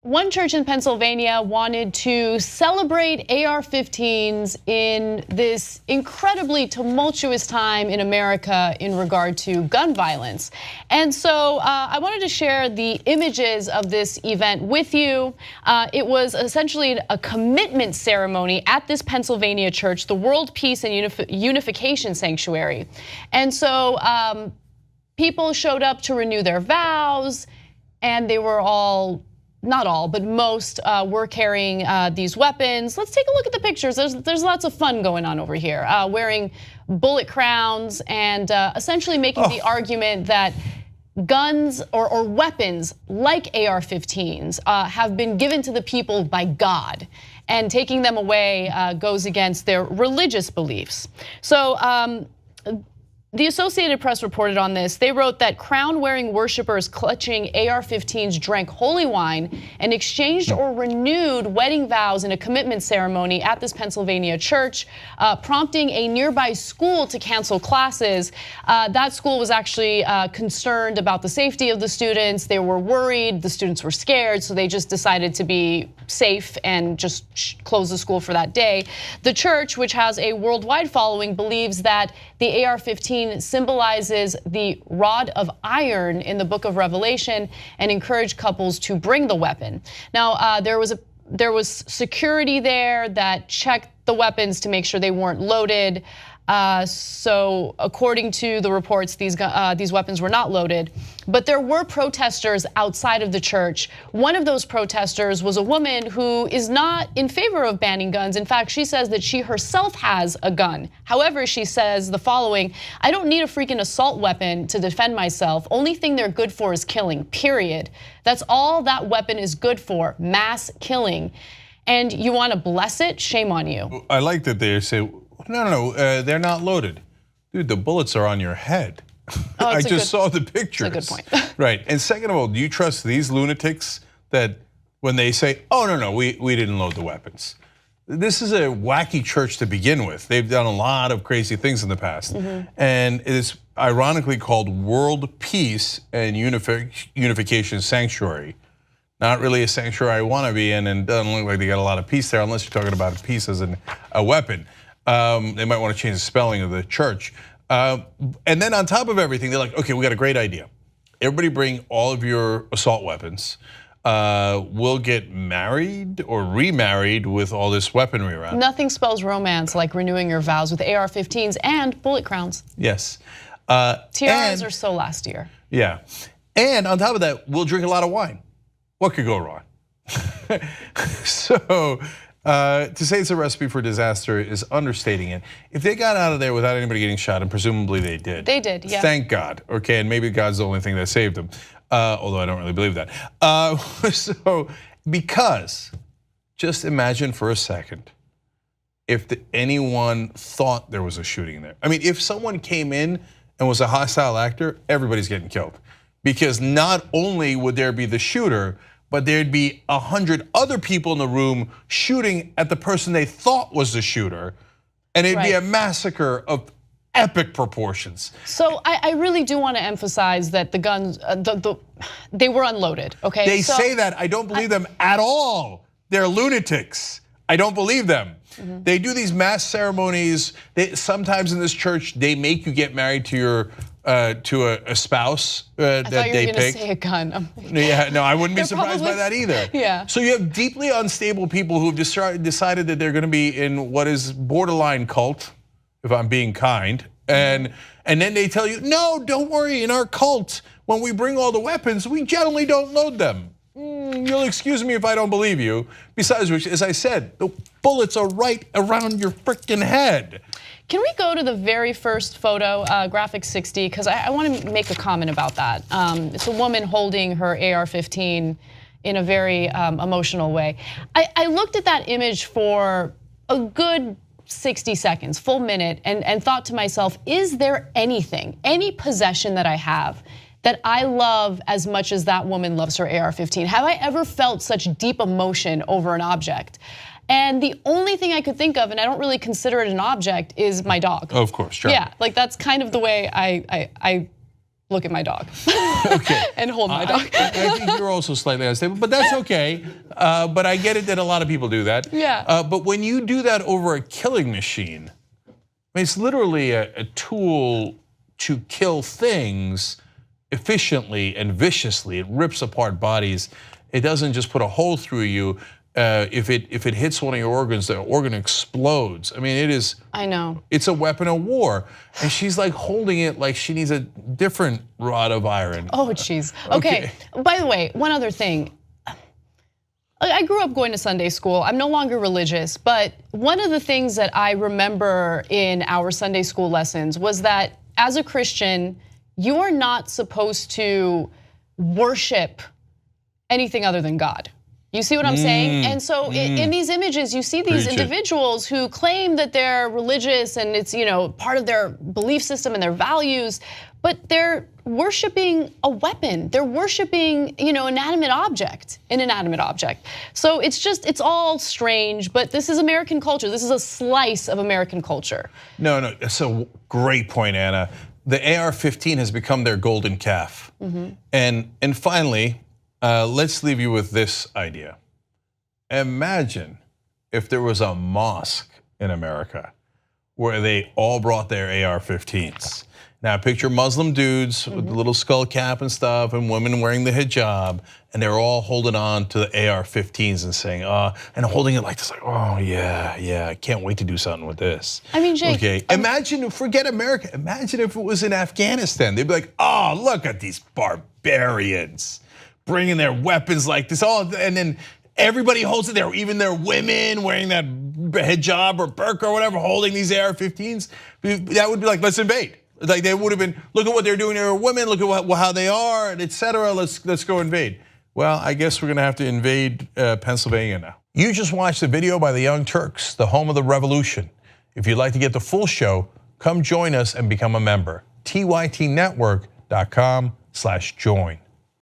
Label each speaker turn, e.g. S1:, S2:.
S1: One church in Pennsylvania wanted to celebrate AR-15s in this incredibly tumultuous time in America in regard to gun violence. And so I wanted to share the images of this event with you. It was essentially a commitment ceremony at this Pennsylvania church, the World Peace and Unification Sanctuary. And so people showed up to renew their vows, and they were all, not all, but most were carrying these weapons. Let's take a look at the pictures. There's lots of fun going on over here. Wearing bullet crowns and essentially making the argument that guns or weapons like AR-15s have been given to the people by God, and taking them away goes against their religious beliefs. So the Associated Press reported on this. They wrote that crown-wearing worshipers clutching AR-15s drank holy wine and exchanged or renewed wedding vows in a commitment ceremony at this Pennsylvania church, prompting a nearby school to cancel classes. That school was actually concerned about the safety of the students. They were worried, the students were scared, so they just decided to be safe and just close the school for that day. The church, which has a worldwide following, believes that the AR-15 symbolizes the rod of iron in the book of Revelation and encouraged couples to bring the weapon. Now, there was security there that checked the weapons to make sure they weren't loaded. So according to the reports, these weapons were not loaded, but there were protesters outside of the church. One of those protesters was a woman who is not in favor of banning guns. In fact, she says that she herself has a gun. However, she says the following: "I don't need a freaking assault weapon to defend myself. Only thing they're good for is killing, period. That's all that weapon is good for, mass killing. And you wanna bless it? Shame on you."
S2: I like that they say, no, they're not loaded. Dude, the bullets are on your head. I just saw the pictures.
S1: That's a good point.
S2: Right, and second of all, do you trust these lunatics that when they say, oh no, we didn't load the weapons? This is a wacky church to begin with. They've done a lot of crazy things in the past. And it is ironically called World Peace and Unification Sanctuary. Not really a sanctuary I want to be in, and doesn't look like they got a lot of peace there unless you're talking about peace as a weapon. They might want to change the spelling of the church. And then on top of everything, they're like, okay, we got a great idea. Everybody bring all of your assault weapons. We'll get married or remarried with all this weaponry around.
S1: Nothing spells romance like renewing your vows with AR-15s and bullet crowns.
S2: Yes.
S1: Tiaras are so last year.
S2: Yeah, and on top of that, we'll drink a lot of wine. What could go wrong? So, to say it's a recipe for disaster is understating it. If they got out of there without anybody getting shot, and presumably they did.
S1: They did, yeah.
S2: Thank God, okay, and maybe God's the only thing that saved them. Although I don't really believe that. So, because, just imagine for a second, if anyone thought there was a shooting there. I mean, if someone came in and was a hostile actor, everybody's getting killed. Because not only would there be the shooter, but there'd be 100 other people in the room shooting at the person they thought was the shooter, and it'd be a massacre of epic proportions.
S1: So I really do want to emphasize that the guns, they were unloaded, okay?
S2: They say that, I don't believe them at all. They're lunatics, I don't believe them. They do these mass ceremonies. Sometimes in this church, they make you get married to a spouse that they pick. I thought you were going to
S1: say a gun.
S2: Yeah, no, I wouldn't be surprised by that either.
S1: Yeah.
S2: So you have deeply unstable people who have decided that they're going to be in what is borderline cult, if I'm being kind, and then they tell you, no, don't worry, in our cult, when we bring all the weapons, we generally don't load them. You'll excuse me if I don't believe you. Besides which, as I said, the bullets are right around your freaking head.
S1: Can we go to the very first photo, graphic 60, because I want to make a comment about that. It's a woman holding her AR-15 in a very emotional way. I looked at that image for a good 60 seconds, full minute, and thought to myself, is there anything, any possession that I have that I love as much as that woman loves her AR-15? Have I ever felt such deep emotion over an object? And the only thing I could think of, and I don't really consider it an object, is my dog.
S2: Of course, sure.
S1: Yeah, like that's kind of the way I look at my dog
S2: Okay.
S1: and hold my dog.
S2: I think you're also slightly unstable, but that's okay. But I get it that a lot of people do that.
S1: Yeah.
S2: But when you do that over a killing machine, I mean, it's literally a tool to kill things efficiently and viciously. It rips apart bodies. It doesn't just put a hole through you. If it hits one of your organs, the organ explodes. I mean, it is.
S1: I know.
S2: It's a weapon of war, and she's like holding it like she needs a different rod of iron.
S1: Oh, jeez. Okay. By the way, one other thing. I grew up going to Sunday school. I'm no longer religious, but one of the things that I remember in our Sunday school lessons was that as a Christian, you are not supposed to worship anything other than God. You see what I'm saying? And so in these images, you see these individuals who claim that they're religious and it's part of their belief system and their values, but they're worshiping a weapon. They're worshiping, an inanimate object. So it's all strange, but this is American culture. This is a slice of American culture.
S2: No, that's a great point, Anna. The AR-15 has become their golden calf. And finally, let's leave you with this idea. Imagine if there was a mosque in America where they all brought their AR-15s. Now picture Muslim dudes with the little skull cap and stuff and women wearing the hijab, and they're all holding on to the AR-15s and saying, and holding it like this, like, oh yeah, I can't wait to do something with this.
S1: I mean, Jake.
S2: Okay, imagine, forget America, imagine if it was in Afghanistan. They'd be like, oh, look at these barbarians bringing their weapons like this, and then everybody holds it there, even their women wearing that hijab or burqa or whatever, holding these AR-15s. That would be like, let's invade. Like they would have been, look at what they're doing to our women, look at how they are, and etc. Let's go invade. Well, I guess we're gonna have to invade Pennsylvania now. You just watched the video by the Young Turks, the home of the revolution. If you'd like to get the full show, come join us and become a member. TYTnetwork.com/join.